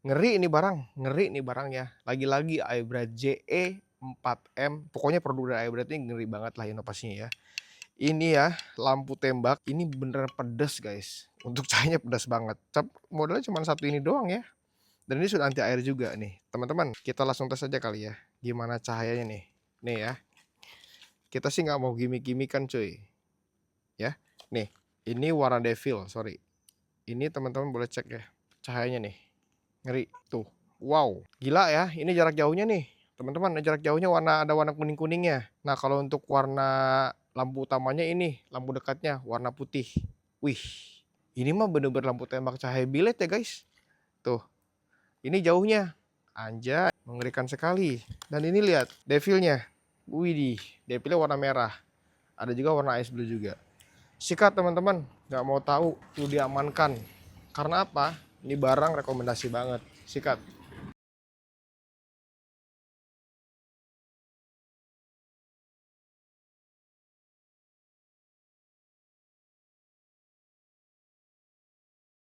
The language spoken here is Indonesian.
Ngeri ini barang, ngeri nih barangnya. Lagi-lagi iBrite JE4M, pokoknya produk dari iBrite ini ngeri banget lah inovasinya ya. Ini ya, lampu tembak, ini beneran pedes guys. Untuk cahayanya pedas banget. Modalnya cuma satu ini doang ya. Dan ini sudah anti air juga nih. Teman-teman, kita langsung tes aja kali ya. Gimana cahayanya nih. Nih ya. Kita sih nggak mau gimmick-gimmickan cuy. Ya. Nih, ini warna devil, sorry. Ini teman-teman boleh cek ya. Cahayanya nih. Ngeri. Tuh. Wow. Gila ya. Ini jarak jauhnya nih. Teman-teman, jarak jauhnya ada warna kuning-kuningnya. Nah, kalau untuk warna lampu utamanya ini, lampu dekatnya warna putih. Wih. Ini mah bener-bener lampu tembak cahaya bilet ya guys. Tuh. Ini jauhnya. Anjay, mengerikan sekali. Dan ini lihat, devilnya. Widih, devilnya warna merah. Ada juga warna ice blue juga. Sikat teman-teman, nggak mau tahu, tuh diamankan. Karena apa? Ini barang rekomendasi banget. Sikat.